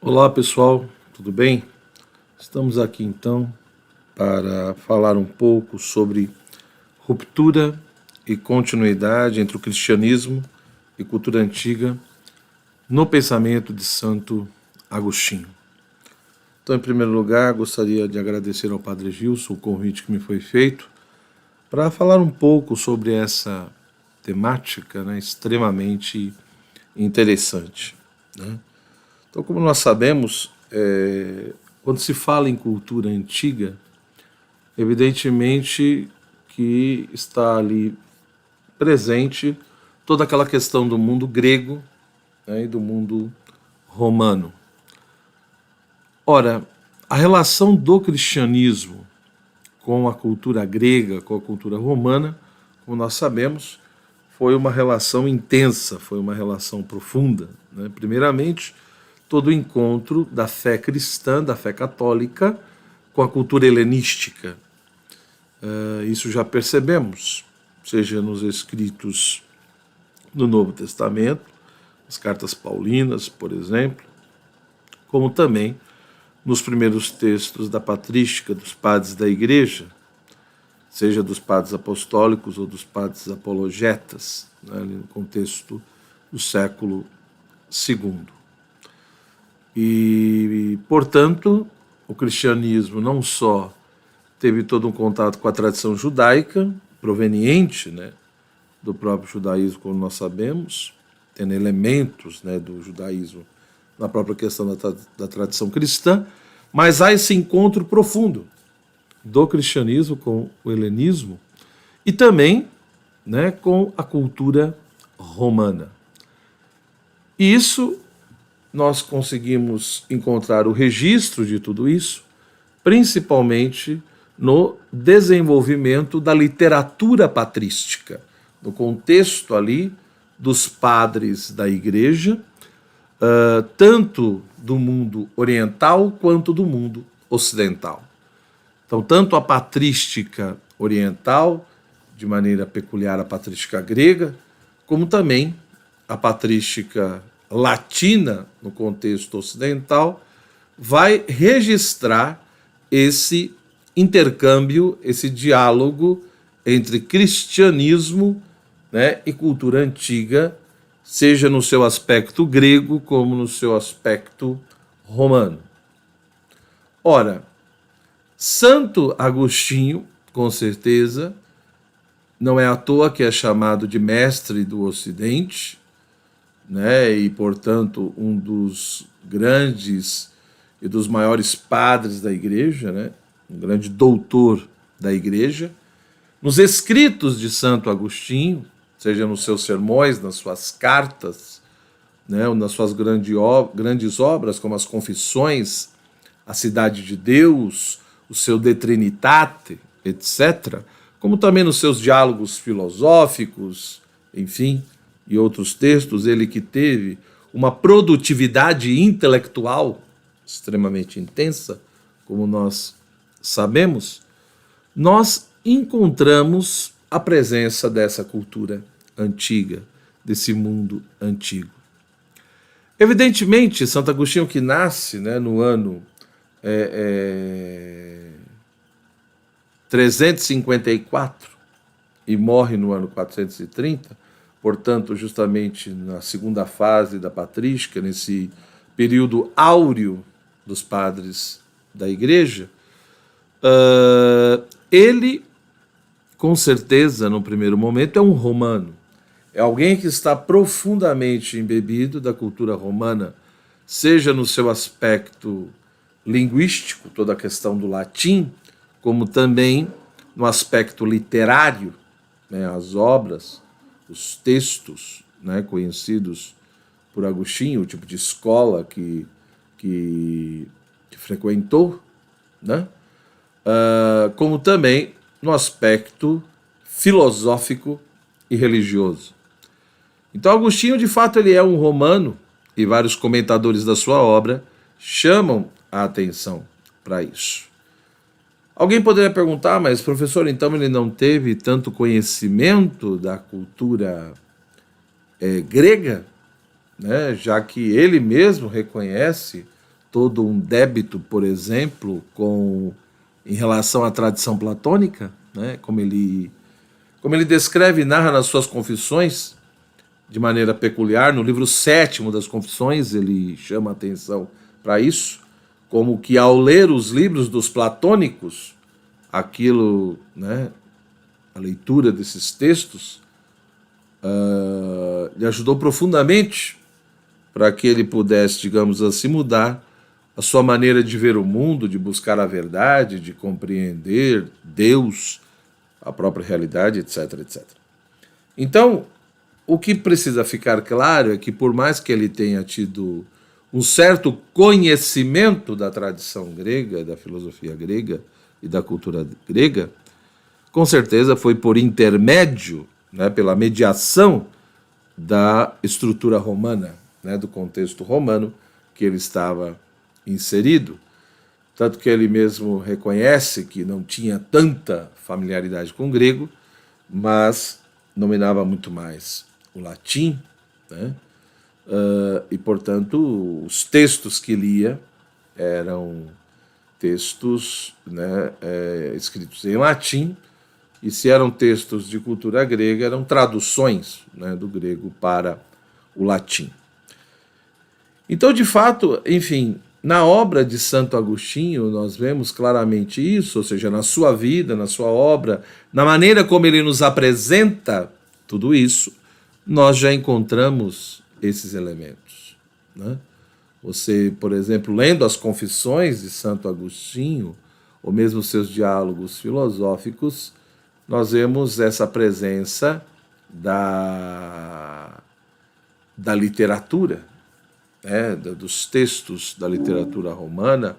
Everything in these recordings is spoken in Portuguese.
Olá pessoal, tudo bem? Estamos aqui então para falar um pouco sobre ruptura e continuidade entre o cristianismo e cultura antiga no pensamento de Santo Agostinho. Então, em primeiro lugar, gostaria de agradecer ao Padre Gilson o convite que me foi feito para falar um pouco sobre essa temática, extremamente interessante, né? Então, como nós sabemos, quando se fala em cultura antiga, evidentemente que está ali presente toda aquela questão do mundo grego, e do mundo romano. Ora, a relação do cristianismo com a cultura grega, com a cultura romana, como nós sabemos, foi uma relação intensa, foi uma relação profunda, né? Primeiramente, todo o encontro da fé cristã, da fé católica, com a cultura helenística. Isso já percebemos, seja nos escritos do Novo Testamento, as cartas paulinas, por exemplo, como também nos primeiros textos da patrística dos padres da Igreja, seja dos padres apostólicos ou dos padres apologetas, ali no contexto do século II. E, portanto, o cristianismo não só teve todo um contato com a tradição judaica, proveniente do próprio judaísmo, como nós sabemos, tendo elementos do judaísmo na própria questão da tradição cristã, mas há esse encontro profundo do cristianismo com o helenismo e também com a cultura romana. E isso nós conseguimos encontrar o registro de tudo isso, principalmente no desenvolvimento da literatura patrística, no contexto ali dos padres da Igreja, tanto do mundo oriental quanto do mundo ocidental. Então, tanto a patrística oriental, de maneira peculiar a patrística grega, como também a patrística latina, no contexto ocidental, vai registrar esse intercâmbio, esse diálogo entre cristianismo e cultura antiga, seja no seu aspecto grego como no seu aspecto romano. Ora, Santo Agostinho, com certeza, não é à toa que é chamado de mestre do Ocidente, e, portanto, um dos grandes e dos maiores padres da Igreja, um grande doutor da Igreja. Nos escritos de Santo Agostinho, seja nos seus sermões, nas suas cartas, ou nas suas grandes obras, como as Confissões, a Cidade de Deus, o seu De Trinitate, etc., como também nos seus diálogos filosóficos, enfim, e outros textos, ele que teve uma produtividade intelectual extremamente intensa, como nós sabemos, nós encontramos a presença dessa cultura antiga, desse mundo antigo. Evidentemente, Santo Agostinho, que nasce no ano 354 e morre no ano 430, portanto, justamente na segunda fase da patrística, nesse período áureo dos padres da Igreja, ele, com certeza, no primeiro momento, é um romano. É alguém que está profundamente embebido da cultura romana, seja no seu aspecto linguístico, toda a questão do latim, como também no aspecto literário, as obras, os textos conhecidos por Agostinho, o tipo de escola que frequentou, como também no aspecto filosófico e religioso. Então, Agostinho, de fato, ele é um romano, e vários comentadores da sua obra chamam a atenção para isso. Alguém poderia perguntar, mas professor, então ele não teve tanto conhecimento da cultura grega, já que ele mesmo reconhece todo um débito, por exemplo, em relação à tradição platônica, né? Como ele descreve e narra nas suas confissões, de maneira peculiar. No livro 7º das Confissões, ele chama a atenção para isso, como que ao ler os livros dos platônicos, aquilo, né, a leitura desses textos, lhe ajudou profundamente para que ele pudesse, digamos assim, mudar a sua maneira de ver o mundo, de buscar a verdade, de compreender Deus, a própria realidade, etc, etc. Então, o que precisa ficar claro é que, por mais que ele tenha tido um certo conhecimento da tradição grega, da filosofia grega e da cultura grega, com certeza foi por intermédio, né, pela mediação da estrutura romana, né, do contexto romano que ele estava inserido. Tanto que ele mesmo reconhece que não tinha tanta familiaridade com o grego, mas dominava muito mais o latim, né? E, portanto, os textos que lia eram textos, né, escritos em latim, e se eram textos de cultura grega, eram traduções, né, do grego para o latim. Então, de fato, enfim, na obra de Santo Agostinho, nós vemos claramente isso, ou seja, na sua vida, na sua obra, na maneira como ele nos apresenta tudo isso, nós já encontramos esses elementos, né? Você, por exemplo, lendo as Confissões de Santo Agostinho, ou mesmo seus diálogos filosóficos, nós vemos essa presença da literatura, né, dos textos da literatura romana,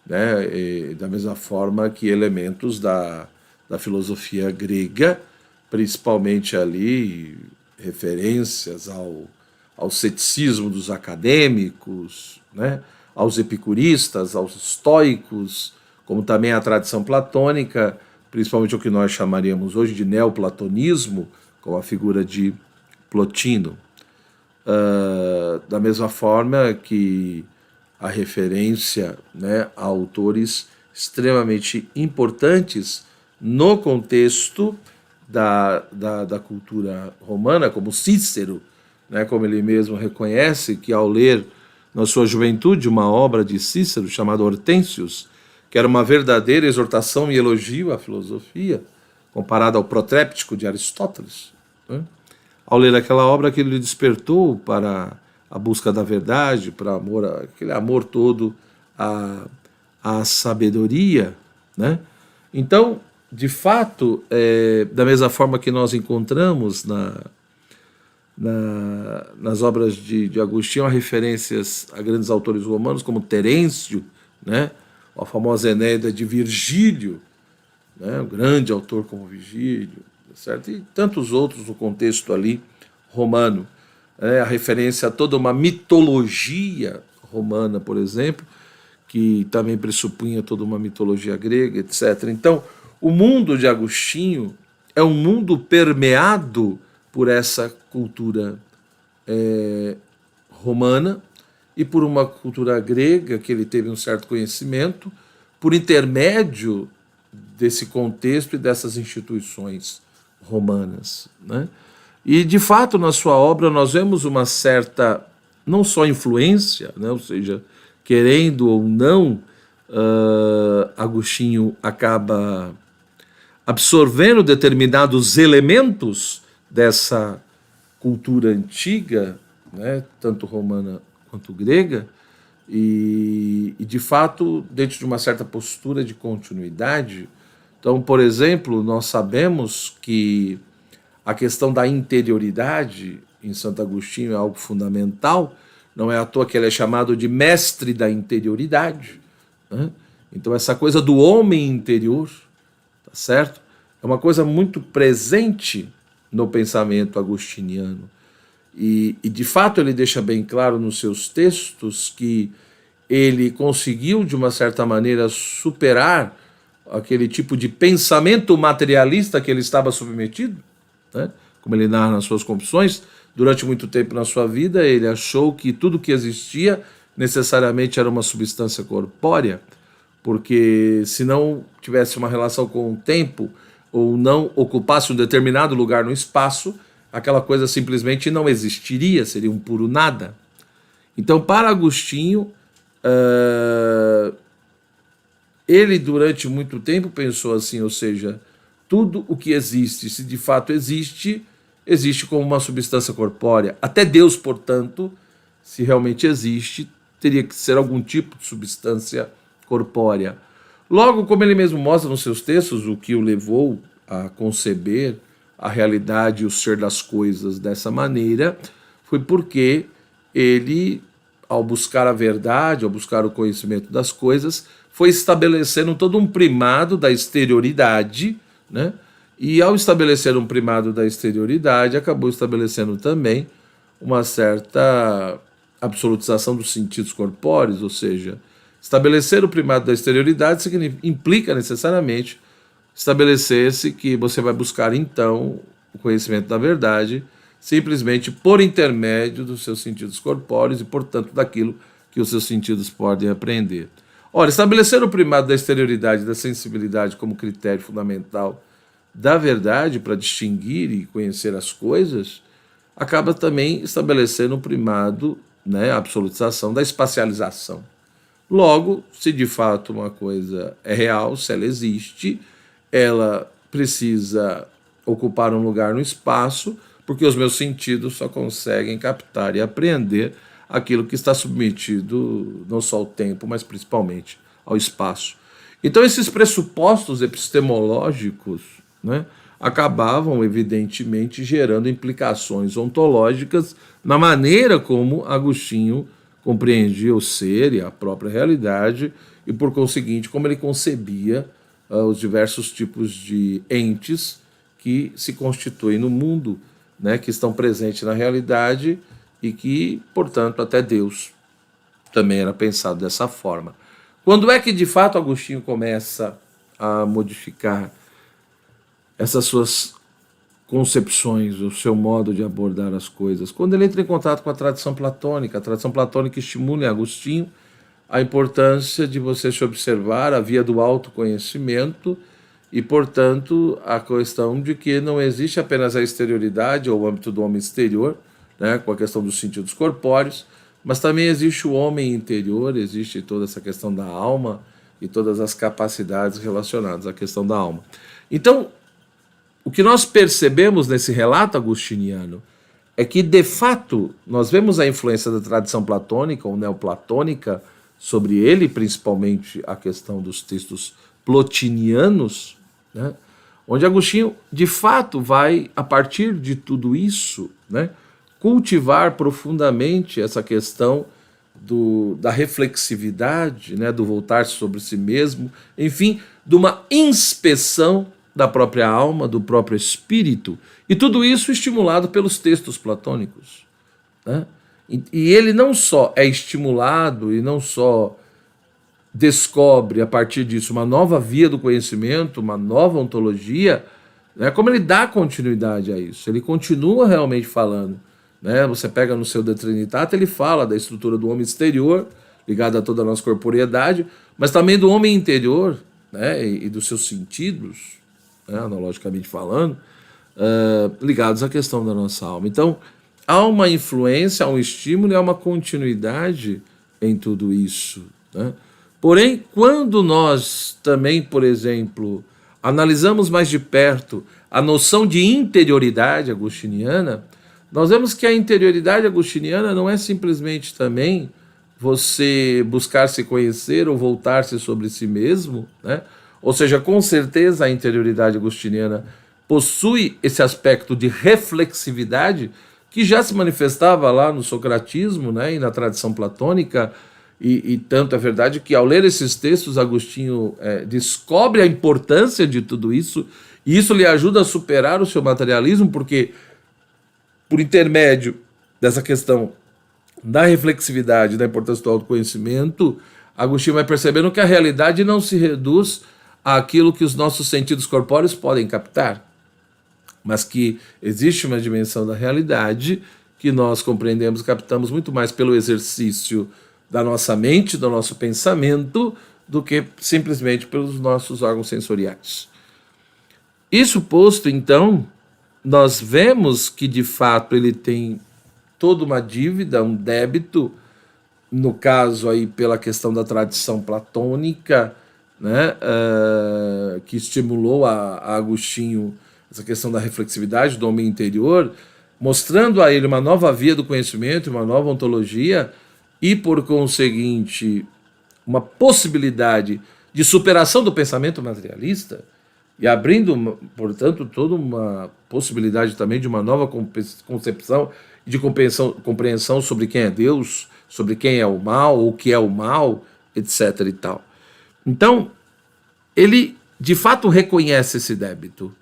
né, da mesma forma que elementos da filosofia grega, principalmente ali referências ao ceticismo dos acadêmicos, né, aos epicuristas, aos estoicos, como também a tradição platônica, principalmente o que nós chamaríamos hoje de neoplatonismo, com a figura de Plotino. Da mesma forma que a referência, né, a autores extremamente importantes no contexto da cultura romana, como Cícero, né, como ele mesmo reconhece que ao ler na sua juventude uma obra de Cícero chamada Hortensius, que era uma verdadeira exortação e elogio à filosofia, comparada ao Protréptico de Aristóteles, né? Ao ler aquela obra, aquilo lhe despertou para a busca da verdade, para aquele amor todo à sabedoria, né? Então, de fato, da mesma forma que nós encontramos nas obras de Agostinho há referências a grandes autores romanos como Terêncio, né? A famosa Enéida de Virgílio, né? Um grande autor como Virgílio, certo? E tantos outros no contexto ali romano. A referência a toda uma mitologia romana, por exemplo, que também pressupunha toda uma mitologia grega, etc. Então, o mundo de Agostinho é um mundo permeado por essa cultura romana e por uma cultura grega que ele teve um certo conhecimento, por intermédio desse contexto e dessas instituições romanas, né? E, de fato, na sua obra nós vemos uma certa, não só influência, né? Ou seja, querendo ou não, Agostinho acaba absorvendo determinados elementos dessa cultura antiga, né? Tanto romana quanto grega, e de fato, dentro de uma certa postura de continuidade. Então, por exemplo, nós sabemos que a questão da interioridade em Santo Agostinho é algo fundamental, não é à toa que ele é chamado de mestre da interioridade, né? Então, essa coisa do homem interior, tá certo? É uma coisa muito presente no pensamento agostiniano. E de fato, ele deixa bem claro nos seus textos que ele conseguiu, de uma certa maneira, superar aquele tipo de pensamento materialista que ele estava submetido, né? Como ele narra nas suas confissões. Durante muito tempo na sua vida, ele achou que tudo que existia necessariamente era uma substância corpórea, porque se não tivesse uma relação com o tempo, ou não ocupasse um determinado lugar no espaço, aquela coisa simplesmente não existiria, seria um puro nada. Então, para Agostinho, ele durante muito tempo pensou assim, ou seja, tudo o que existe, se de fato existe, existe como uma substância corpórea. Até Deus, portanto, se realmente existe, teria que ser algum tipo de substância corpórea. Logo, como ele mesmo mostra nos seus textos, o que o levou a conceber a realidade e o ser das coisas dessa maneira, foi porque ele, ao buscar a verdade, ao buscar o conhecimento das coisas, foi estabelecendo todo um primado da exterioridade, né? E ao estabelecer um primado da exterioridade, acabou estabelecendo também uma certa absolutização dos sentidos corpóreos, ou seja, estabelecer o primado da exterioridade implica necessariamente estabelecer-se que você vai buscar então o conhecimento da verdade simplesmente por intermédio dos seus sentidos corpóreos e, portanto, daquilo que os seus sentidos podem aprender. Ora, estabelecer o primado da exterioridade e da sensibilidade como critério fundamental da verdade para distinguir e conhecer as coisas, acaba também estabelecendo o primado, né, a absolutização da espacialização. Logo, se de fato uma coisa é real, se ela existe, ela precisa ocupar um lugar no espaço, porque os meus sentidos só conseguem captar e apreender aquilo que está submetido não só ao tempo, mas principalmente ao espaço. Então, esses pressupostos epistemológicos, né, acabavam, evidentemente, gerando implicações ontológicas na maneira como Agostinho compreendia o ser e a própria realidade, e, por conseguinte, como ele concebia os diversos tipos de entes que se constituem no mundo, né, que estão presentes na realidade e que, portanto, até Deus também era pensado dessa forma. Quando é que, de fato, Agostinho começa a modificar essas suas concepções, o seu modo de abordar as coisas? Quando ele entra em contato com a tradição platônica. A tradição platônica estimula em Agostinho a importância de você se observar a via do autoconhecimento e, portanto, a questão de que não existe apenas a exterioridade ou o âmbito do homem exterior, né, com a questão dos sentidos corpóreos, mas também existe o homem interior, existe toda essa questão da alma e todas as capacidades relacionadas à questão da alma. Então, o que nós percebemos nesse relato agostiniano é que, de fato, nós vemos a influência da tradição platônica ou neoplatônica sobre ele, principalmente a questão dos textos plotinianos, né, onde Agostinho, de fato, vai, a partir de tudo isso, né, cultivar profundamente essa questão da reflexividade, né, do voltar sobre si mesmo, enfim, de uma inspeção da própria alma, do próprio espírito, e tudo isso estimulado pelos textos platônicos, né? E ele não só é estimulado e não só descobre a partir disso uma nova via do conhecimento, uma nova ontologia, né, como ele dá continuidade a isso, ele continua realmente falando, né? Você pega no seu De Trinitate, ele fala da estrutura do homem exterior, ligada a toda a nossa corporeidade, mas também do homem interior, né, e dos seus sentidos, né, analogicamente falando, ligados à questão da nossa alma. Então, há uma influência, há um estímulo e há uma continuidade em tudo isso, né? Porém, quando nós também, por exemplo, analisamos mais de perto a noção de interioridade agostiniana, nós vemos que a interioridade agostiniana não é simplesmente também você buscar se conhecer ou voltar-se sobre si mesmo, né? Ou seja, com certeza a interioridade agostiniana possui esse aspecto de reflexividade que já se manifestava lá no socratismo, né, e na tradição platônica, e tanto é verdade que ao ler esses textos Agostinho descobre a importância de tudo isso, e isso lhe ajuda a superar o seu materialismo, porque por intermédio dessa questão da reflexividade, da importância do autoconhecimento, Agostinho vai percebendo que a realidade não se reduz àquilo que os nossos sentidos corpóreos podem captar, mas que existe uma dimensão da realidade que nós compreendemos, captamos muito mais pelo exercício da nossa mente, do nosso pensamento, do que simplesmente pelos nossos órgãos sensoriais. Isso posto, então, nós vemos que de fato ele tem toda uma dívida, um débito, no caso aí pela questão da tradição platônica, né, que estimulou a Agostinho essa questão da reflexividade do homem interior, mostrando a ele uma nova via do conhecimento, uma nova ontologia e, por conseguinte, uma possibilidade de superação do pensamento materialista e abrindo, portanto, toda uma possibilidade também de uma nova concepção de compreensão sobre quem é Deus, sobre quem é o mal, o que é o mal, etc. e tal. Então, ele de fato reconhece esse débito.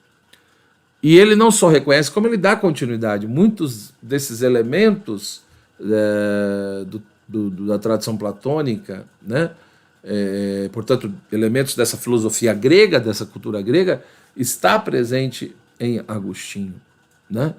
E ele não só reconhece, como ele dá continuidade. Muitos desses elementos da tradição platônica, né? Portanto, elementos dessa filosofia grega, dessa cultura grega, está presente em Agostinho, né?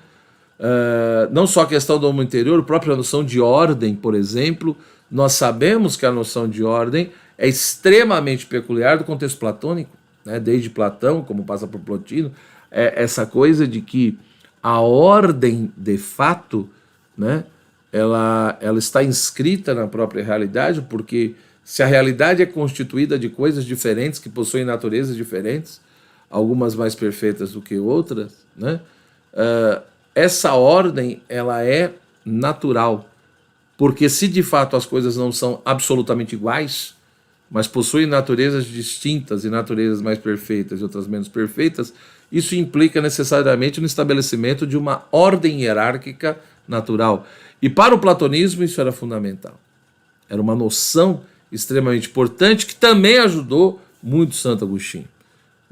Não só a questão do homem interior, a própria noção de ordem, por exemplo, nós sabemos que a noção de ordem é extremamente peculiar do contexto platônico, né? Desde Platão, como passa por Plotino, essa coisa de que a ordem, de fato, né, ela está inscrita na própria realidade, porque se a realidade é constituída de coisas diferentes, que possuem naturezas diferentes, algumas mais perfeitas do que outras, né, essa ordem ela é natural, porque se de fato as coisas não são absolutamente iguais, mas possuem naturezas distintas e naturezas mais perfeitas e outras menos perfeitas, isso implica necessariamente no estabelecimento de uma ordem hierárquica natural. E para o platonismo isso era fundamental. Era uma noção extremamente importante que também ajudou muito Santo Agostinho,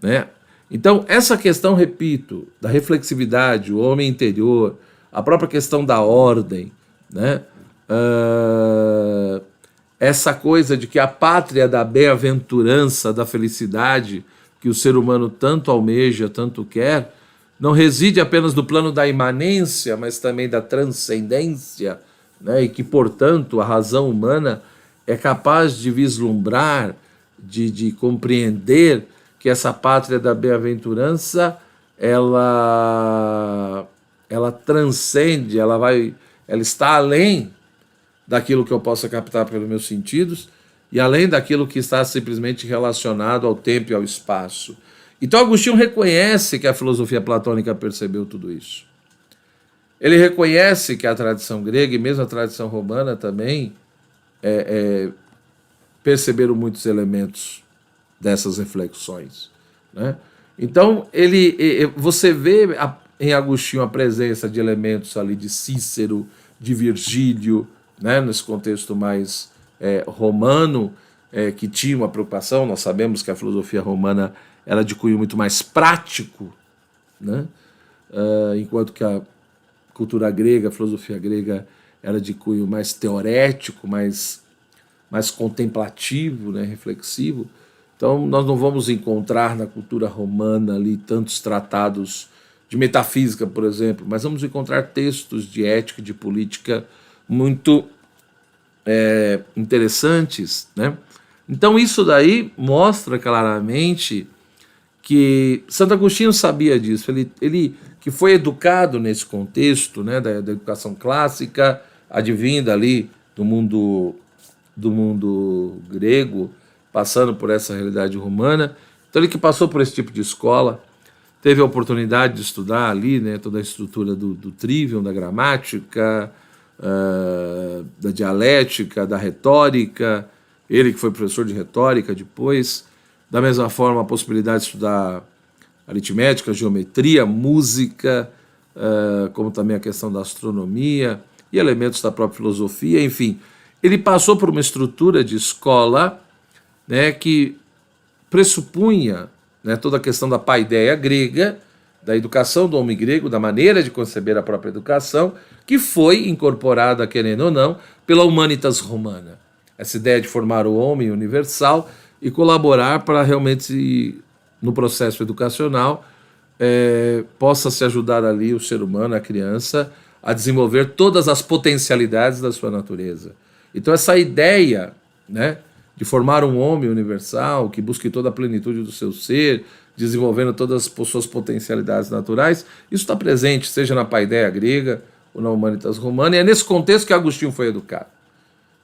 né? Então, essa questão, repito, da reflexividade, o homem interior, a própria questão da ordem, né? Essa coisa de que a pátria da bem-aventurança, da felicidade, que o ser humano tanto almeja, tanto quer, não reside apenas no plano da imanência, mas também da transcendência, né? E que, portanto, a razão humana é capaz de vislumbrar, de compreender que essa pátria da bem-aventurança ela transcende, ela está além daquilo que eu possa captar pelos meus sentidos e além daquilo que está simplesmente relacionado ao tempo e ao espaço. Então Agostinho reconhece que a filosofia platônica percebeu tudo isso. Ele reconhece que a tradição grega e mesmo a tradição romana também perceberam muitos elementos dessas reflexões, né? Então você vê em Agostinho a presença de elementos ali de Cícero, de Virgílio, né? Nesse contexto mais romano, que tinha uma preocupação. Nós sabemos que a filosofia romana era de cunho muito mais prático, né? Enquanto que a cultura grega, a filosofia grega, era de cunho mais teorético, mais contemplativo, né? Reflexivo. Então nós não vamos encontrar na cultura romana ali tantos tratados de metafísica, por exemplo, mas vamos encontrar textos de ética e de política muito interessantes, né? Então isso daí mostra claramente que Santo Agostinho sabia disso. Ele que foi educado nesse contexto, né, da educação clássica, advinda ali do mundo grego, passando por essa realidade romana. Então ele que passou por esse tipo de escola, teve a oportunidade de estudar ali, né, toda a estrutura do trivium, da gramática, da dialética, da retórica. Ele que foi professor de retórica depois. Da mesma forma, a possibilidade de estudar aritmética, geometria, música, como também a questão da astronomia e elementos da própria filosofia. Enfim, ele passou por uma estrutura de escola, né, que pressupunha, né, toda a questão da paideia grega, da educação do homem grego, da maneira de conceber a própria educação, que foi incorporada, querendo ou não, pela humanitas romana. Essa ideia de formar o homem universal e colaborar para realmente, no processo educacional, possa se ajudar ali o ser humano, a criança, a desenvolver todas as potencialidades da sua natureza. Então essa ideia, né, de formar um homem universal que busque toda a plenitude do seu ser, desenvolvendo todas as suas potencialidades naturais, isso está presente, seja na paideia grega ou na Humanitas Romana, e é nesse contexto que Agostinho foi educado.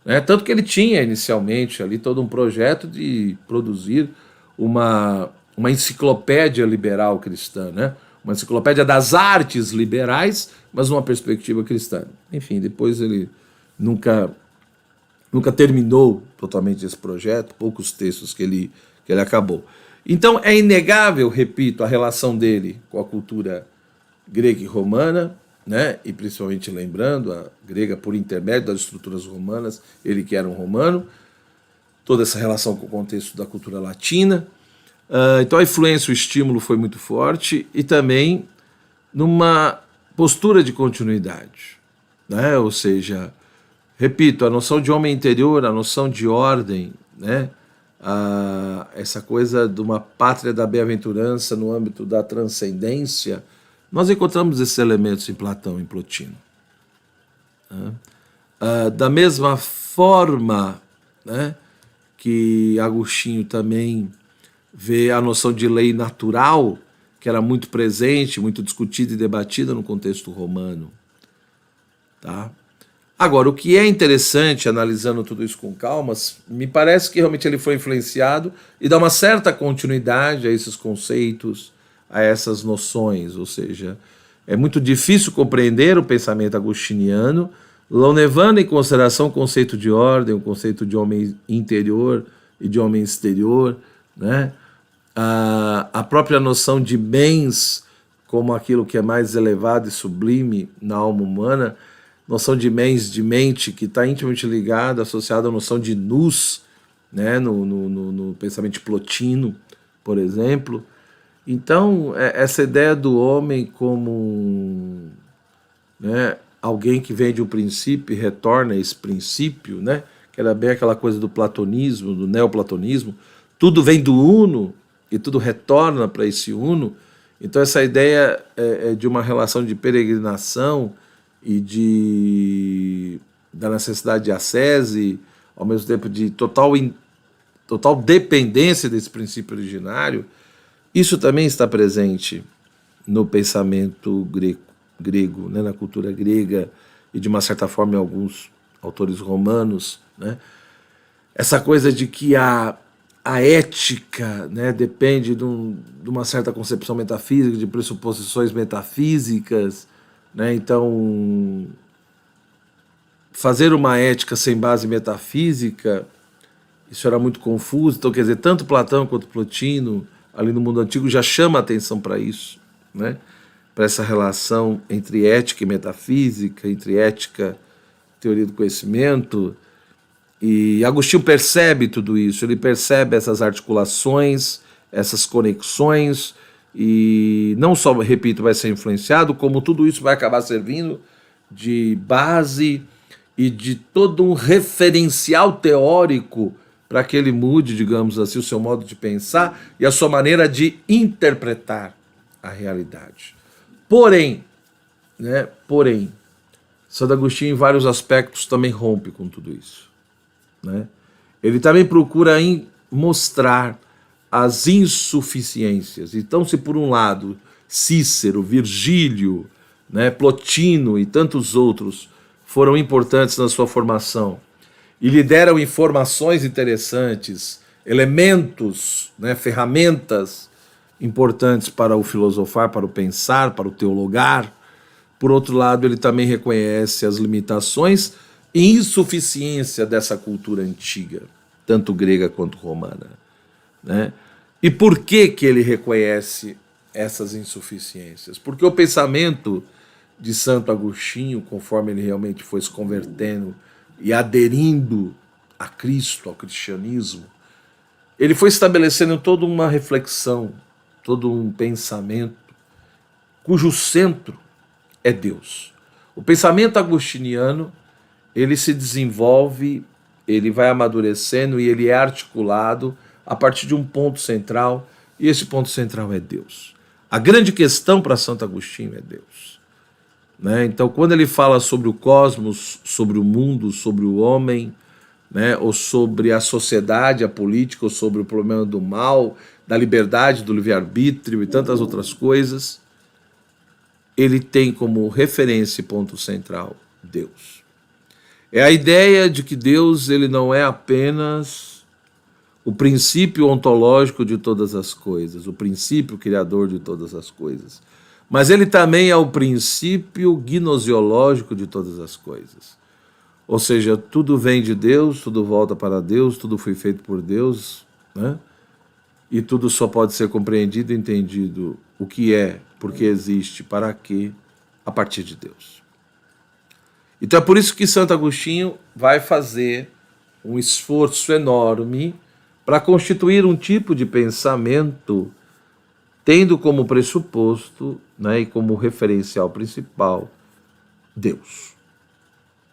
Né? Tanto que ele tinha inicialmente ali todo um projeto de produzir uma enciclopédia liberal cristã, né? Uma enciclopédia das artes liberais, mas numa perspectiva cristã. Enfim, depois ele nunca terminou totalmente esse projeto, poucos textos que ele acabou. Então é inegável, repito, a relação dele com a cultura grega e romana, né? E principalmente lembrando a grega por intermédio das estruturas romanas, ele que era um romano, toda essa relação com o contexto da cultura latina. Então a influência, o estímulo foi muito forte e também numa postura de continuidade, né? Ou seja, repito, a noção de homem interior, a noção de ordem, né? Essa coisa de uma pátria da bem-aventurança no âmbito da transcendência, nós encontramos esses elementos em Platão, em Plotino. Da mesma forma, né, que Agostinho também vê a noção de lei natural, que era muito presente, muito discutida e debatida no contexto romano. Tá? Agora, o que é interessante, analisando tudo isso com calma, me parece que realmente ele foi influenciado e dá uma certa continuidade a esses conceitos, a essas noções, ou seja, é muito difícil compreender o pensamento agostiniano, levando em consideração o conceito de ordem, o conceito de homem interior e de homem exterior, né? A própria noção de bens como aquilo que é mais elevado e sublime na alma humana, noção de bens de mente que está intimamente ligada, associada à noção de nous, né? no pensamento de Plotino, por exemplo. Então, essa ideia do homem como, né, alguém que vem de um princípio e retorna a esse princípio, né, que era bem aquela coisa do platonismo, do neoplatonismo, tudo vem do uno e tudo retorna para esse uno. Então essa ideia é de uma relação de peregrinação e da necessidade de ascese, ao mesmo tempo de total dependência desse princípio originário. Isso também está presente no pensamento grego, né, na cultura grega e de uma certa forma em alguns autores romanos, né? Essa coisa de que a ética, né, depende de uma certa concepção metafísica, de pressuposições metafísicas, né? Então, fazer uma ética sem base metafísica, isso era muito confuso. Então, quer dizer, tanto Platão quanto Plotino, ali no mundo antigo, já chama a atenção para isso, né? Para essa relação entre ética e metafísica, entre ética e teoria do conhecimento. E Agostinho percebe tudo isso, ele percebe essas articulações, essas conexões, e não só, repito, vai ser influenciado, como tudo isso vai acabar servindo de base e de todo um referencial teórico para que ele mude, digamos assim, o seu modo de pensar e a sua maneira de interpretar a realidade. Porém, Santo Agostinho, em vários aspectos, também rompe com tudo isso. Né? Ele também procura mostrar as insuficiências. Então, se por um lado Cícero, Virgílio, né, Plotino e tantos outros foram importantes na sua formação e lhe deram informações interessantes, elementos, né, ferramentas importantes para o filosofar, para o pensar, para o teologar, por outro lado, ele também reconhece as limitações e insuficiência dessa cultura antiga, tanto grega quanto romana, né? E por que ele reconhece essas insuficiências? Porque o pensamento de Santo Agostinho, conforme ele realmente foi se convertendo e aderindo a Cristo, ao cristianismo, ele foi estabelecendo toda uma reflexão, todo um pensamento cujo centro é Deus. O pensamento agostiniano, ele se desenvolve, ele vai amadurecendo e ele é articulado a partir de um ponto central, e esse ponto central é Deus. A grande questão para Santo Agostinho é Deus. né? Então, quando ele fala sobre o cosmos, sobre o mundo, sobre o homem, né? Ou sobre a sociedade, a política, ou sobre o problema do mal, da liberdade, do livre-arbítrio e tantas outras coisas, ele tem como referência e ponto central Deus. É a ideia de que Deus ele não é apenas o princípio ontológico de todas as coisas, o princípio criador de todas as coisas, mas ele também é o princípio gnosiológico de todas as coisas. Ou seja, tudo vem de Deus, tudo volta para Deus, tudo foi feito por Deus, né? E tudo só pode ser compreendido e entendido o que é, porque existe, para quê, a partir de Deus. Então é por isso que Santo Agostinho vai fazer um esforço enorme para constituir um tipo de pensamento tendo como pressuposto, né, e como referencial principal Deus.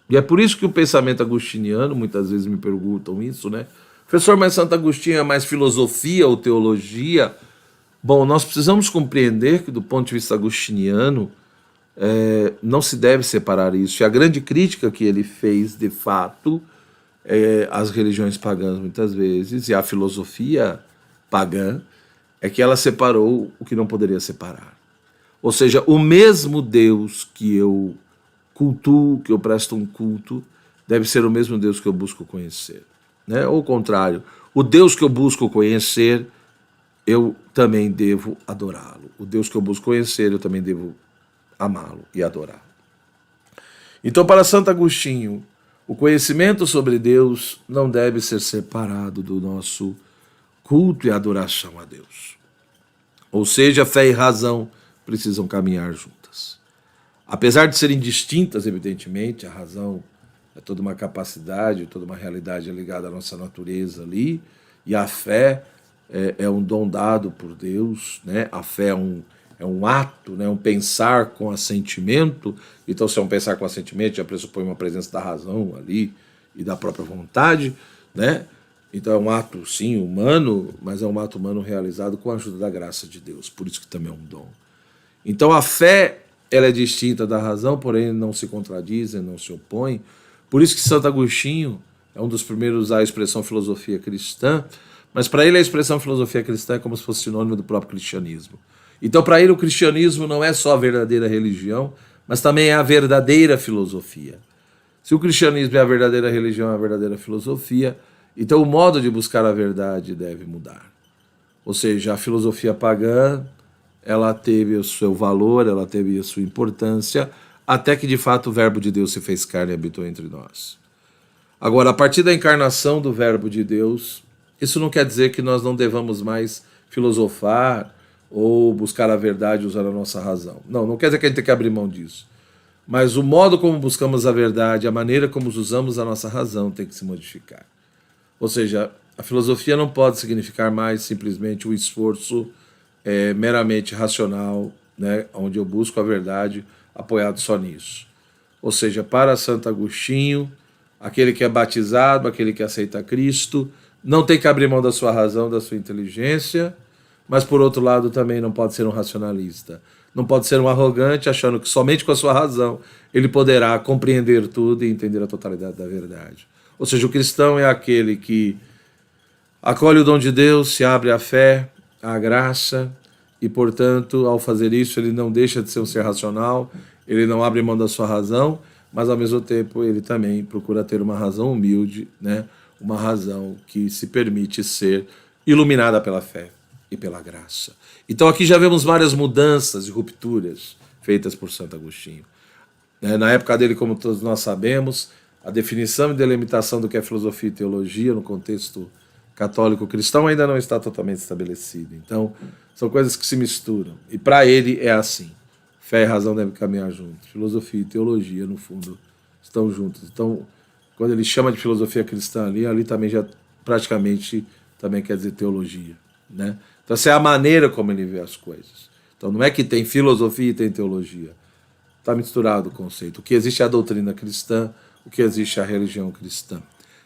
E é por isso que o pensamento agostiniano, muitas vezes me perguntam isso, né? Professor, mas Santo Agostinho é mais filosofia ou teologia? Bom, nós precisamos compreender que do ponto de vista agostiniano, não se deve separar isso. E a grande crítica que ele fez, de fato, às religiões pagãs, muitas vezes, e à filosofia pagã, é que ela separou o que não poderia separar. Ou seja, o mesmo Deus que eu cultuo, que eu presto um culto, deve ser o mesmo Deus que eu busco conhecer. Né? Ou o contrário, o Deus que eu busco conhecer, eu também devo adorá-lo. O Deus que eu busco conhecer, eu também devo amá-lo e adorá-lo. Então, para Santo Agostinho, o conhecimento sobre Deus não deve ser separado do nosso culto e adoração a Deus. Ou seja, fé e razão precisam caminhar juntas. Apesar de serem distintas, evidentemente, a razão é toda uma capacidade, toda uma realidade ligada à nossa natureza ali, e a fé é um dom dado por Deus, né? A fé é um ato, né? Um pensar com assentimento. Então, se é um pensar com assentimento, já pressupõe uma presença da razão ali e da própria vontade, né? Então é um ato, sim, humano, mas é um ato humano realizado com a ajuda da graça de Deus, por isso que também é um dom. Então a fé, ela é distinta da razão, porém não se contradizem, não se opõem. Por isso que Santo Agostinho é um dos primeiros a usar a expressão filosofia cristã, mas para ele a expressão filosofia cristã é como se fosse sinônimo do próprio cristianismo. Então para ele o cristianismo não é só a verdadeira religião, mas também é a verdadeira filosofia. Se o cristianismo é a verdadeira religião, é a verdadeira filosofia, então o modo de buscar a verdade deve mudar. Ou seja, a filosofia pagã, ela teve o seu valor, ela teve a sua importância, até que de fato o verbo de Deus se fez carne e habitou entre nós. Agora, a partir da encarnação do verbo de Deus, isso não quer dizer que nós não devamos mais filosofar ou buscar a verdade usando a nossa razão. Não quer dizer que a gente tem que abrir mão disso. Mas o modo como buscamos a verdade, a maneira como usamos a nossa razão tem que se modificar. Ou seja, a filosofia não pode significar mais simplesmente um esforço meramente racional, né, onde eu busco a verdade apoiado só nisso. Ou seja, para Santo Agostinho, aquele que é batizado, aquele que aceita Cristo, não tem que abrir mão da sua razão, da sua inteligência, mas por outro lado também não pode ser um racionalista. Não pode ser um arrogante achando que somente com a sua razão ele poderá compreender tudo e entender a totalidade da verdade. Ou seja, o cristão é aquele que acolhe o dom de Deus, se abre à fé, à graça, e, portanto, ao fazer isso, ele não deixa de ser um ser racional, ele não abre mão da sua razão, mas, ao mesmo tempo, ele também procura ter uma razão humilde, né? Uma razão que se permite ser iluminada pela fé e pela graça. Então, aqui já vemos várias mudanças e rupturas feitas por Santo Agostinho. Na época dele, como todos nós sabemos, a definição e delimitação do que é filosofia e teologia no contexto católico cristão ainda não está totalmente estabelecida. Então, são coisas que se misturam. E para ele é assim. Fé e razão devem caminhar juntos. Filosofia e teologia, no fundo, estão juntos. Então, quando ele chama de filosofia cristã ali também já praticamente também quer dizer teologia, né? Então, essa é a maneira como ele vê as coisas. Então, não é que tem filosofia e tem teologia. Está misturado o conceito. O que existe é a doutrina cristã, o que existe é a religião cristã.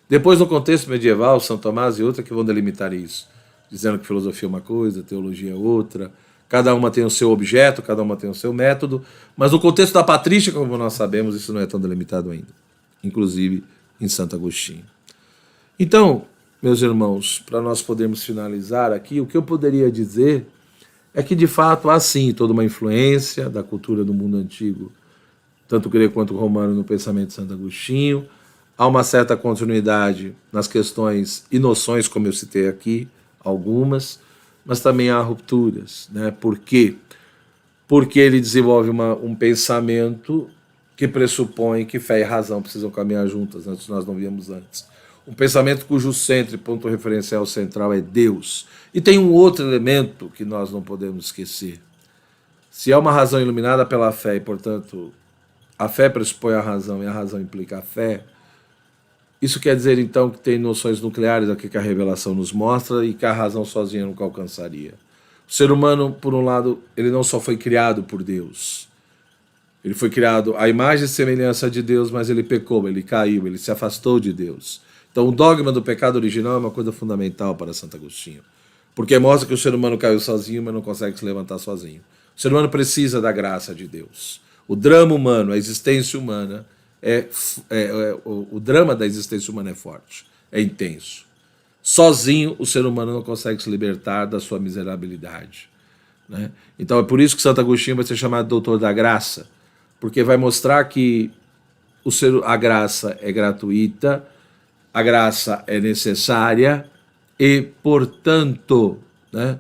Depois, no contexto medieval, São Tomás e outra que vão delimitar isso, dizendo que filosofia é uma coisa, teologia é outra. cada uma tem o seu objeto, cada uma tem o seu método, mas no contexto da patrística, como nós sabemos, isso não é tão delimitado ainda, inclusive em Santo Agostinho. Então, meus irmãos, para nós podermos finalizar aqui, o que eu poderia dizer é que, de fato, há sim toda uma influência da cultura do mundo antigo, tanto grego quanto romano, no pensamento de Santo Agostinho. Há uma certa continuidade nas questões e noções, como eu citei aqui, algumas, mas também há rupturas, né? Por quê? Porque ele desenvolve um pensamento que pressupõe que fé e razão precisam caminhar juntas, antes nós não víamos antes. Um pensamento cujo centro e ponto referencial central é Deus. E tem um outro elemento que nós não podemos esquecer. Se há uma razão iluminada pela fé e, portanto, a fé pressupõe a razão e a razão implica a fé, isso quer dizer, então, que tem noções nucleares aqui que a revelação nos mostra e que a razão sozinha nunca alcançaria. O ser humano, por um lado, ele não só foi criado por Deus. Ele foi criado à imagem e semelhança de Deus, mas ele pecou, ele caiu, ele se afastou de Deus. Então, o dogma do pecado original é uma coisa fundamental para Santo Agostinho, porque mostra que o ser humano caiu sozinho, mas não consegue se levantar sozinho. O ser humano precisa da graça de Deus. O drama humano, a existência humana, o drama da existência humana é forte, é intenso. Sozinho, o ser humano não consegue se libertar da sua miserabilidade, né? Então, é por isso que Santo Agostinho vai ser chamado doutor da graça, porque vai mostrar que a graça é gratuita, a graça é necessária e, portanto, né,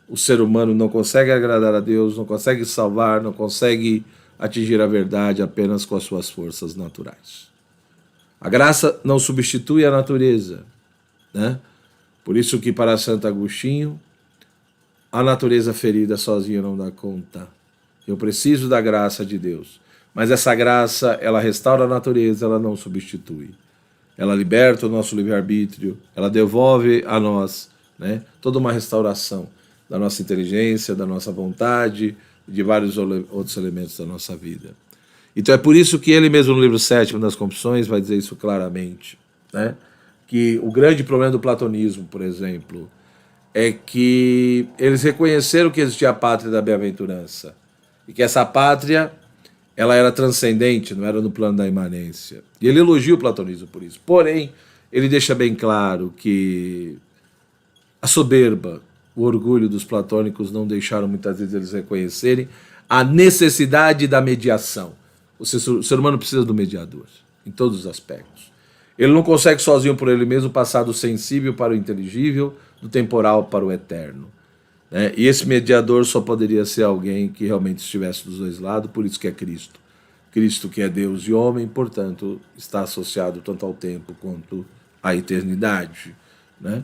o ser humano não consegue agradar a Deus, não consegue salvar, não consegue atingir a verdade apenas com as suas forças naturais. A graça não substitui a natureza, né? Por isso que para Santo Agostinho, a natureza ferida sozinha não dá conta. Eu preciso da graça de Deus. Mas essa graça, ela restaura a natureza, ela não substitui. Ela liberta o nosso livre-arbítrio, ela devolve a nós, né, toda uma restauração da nossa inteligência, da nossa vontade, de vários outros elementos da nossa vida. Então é por isso que ele mesmo no livro 7 das Confissões vai dizer isso claramente, né, que o grande problema do platonismo, por exemplo, é que eles reconheceram que existia a pátria da bem-aventurança e que essa pátria ela era transcendente, não era no plano da imanência. E ele elogia o platonismo por isso. Porém, ele deixa bem claro que a soberba, o orgulho dos platônicos não deixaram muitas vezes eles reconhecerem a necessidade da mediação. O ser humano precisa do mediador, em todos os aspectos. Ele não consegue sozinho por ele mesmo passar do sensível para o inteligível, do temporal para o eterno. E esse mediador só poderia ser alguém que realmente estivesse dos dois lados, por isso que é Cristo. Cristo que é Deus e homem, portanto, está associado tanto ao tempo quanto à eternidade, né?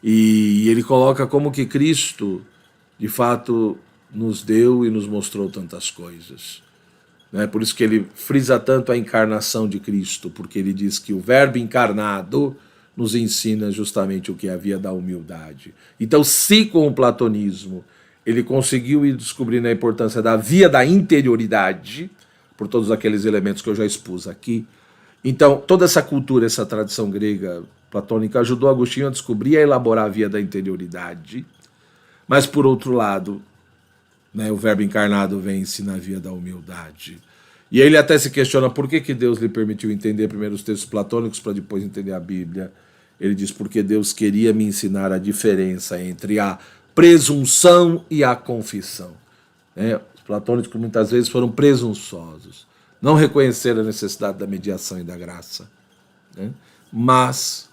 E ele coloca como que Cristo, de fato, nos deu e nos mostrou tantas coisas, né? Por isso que ele frisa tanto a encarnação de Cristo, porque ele diz que o Verbo encarnado nos ensina justamente o que é a via da humildade. Então, se com o platonismo ele conseguiu ir descobrindo a importância da via da interioridade, por todos aqueles elementos que eu já expus aqui, então toda essa cultura, essa tradição grega platônica ajudou Agostinho a descobrir e a elaborar a via da interioridade, mas por outro lado, né, o Verbo encarnado vem ensinar a via da humildade. E ele até se questiona por que Deus lhe permitiu entender primeiro os textos platônicos para depois entender a Bíblia. Ele diz, porque Deus queria me ensinar a diferença entre a presunção e a confissão. Os platônicos muitas vezes foram presunçosos, não reconheceram a necessidade da mediação e da graça. Mas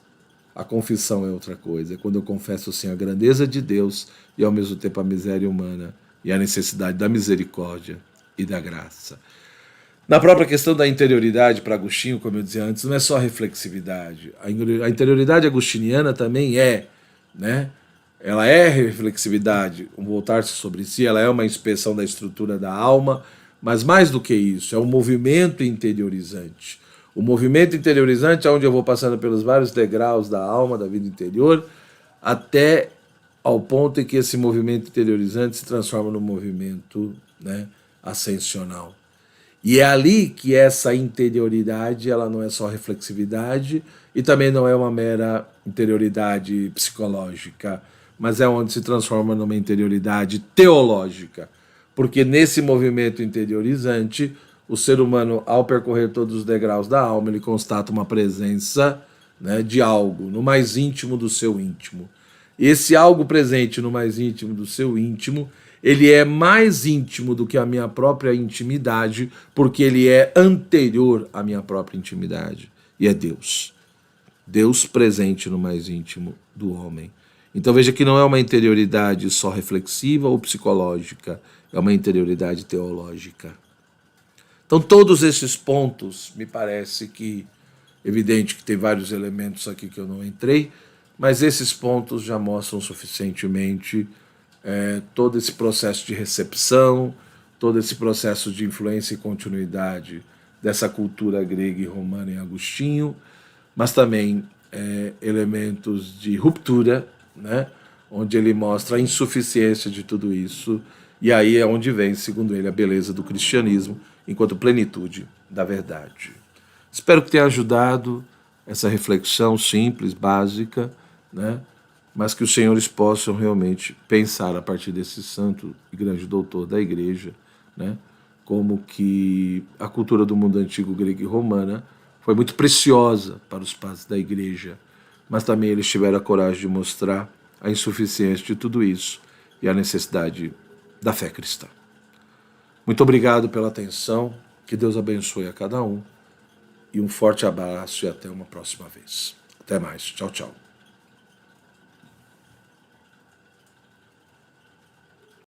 a confissão é outra coisa, é quando eu confesso sim a grandeza de Deus e ao mesmo tempo a miséria humana e a necessidade da misericórdia e da graça. Na própria questão da interioridade para Agostinho, como eu dizia antes, não é só reflexividade. A interioridade agostiniana também né? Ela é reflexividade, um voltar-se sobre si, ela é uma inspeção da estrutura da alma, mas mais do que isso, é um movimento interiorizante. O movimento interiorizante é onde eu vou passando pelos vários degraus da alma, da vida interior, até ao ponto em que esse movimento interiorizante se transforma num movimento, né, ascensional. E é ali que essa interioridade, ela não é só reflexividade e também não é uma mera interioridade psicológica, mas é onde se transforma numa interioridade teológica. Porque nesse movimento interiorizante, o ser humano, ao percorrer todos os degraus da alma, ele constata uma presença, né, de algo no mais íntimo do seu íntimo. Esse algo presente no mais íntimo do seu íntimo, ele é mais íntimo do que a minha própria intimidade, porque ele é anterior à minha própria intimidade. E é Deus. Deus presente no mais íntimo do homem. Então veja que não é uma interioridade só reflexiva ou psicológica, é uma interioridade teológica. Então todos esses pontos, me parece que, evidente que tem vários elementos aqui que eu não entrei, mas esses pontos já mostram suficientemente todo esse processo de recepção, todo esse processo de influência e continuidade dessa cultura grega e romana em Agostinho, mas também elementos de ruptura, né, onde ele mostra a insuficiência de tudo isso, e aí é onde vem, segundo ele, a beleza do cristianismo, enquanto plenitude da verdade. Espero que tenha ajudado essa reflexão simples, básica, né, mas que os senhores possam realmente pensar a partir desse santo e grande doutor da igreja, né, como que a cultura do mundo antigo grega e romana foi muito preciosa para os padres da igreja, mas também eles tiveram a coragem de mostrar a insuficiência de tudo isso e a necessidade da fé cristã. Muito obrigado pela atenção, que Deus abençoe a cada um, e um forte abraço e até uma próxima vez. Até mais. Tchau, tchau.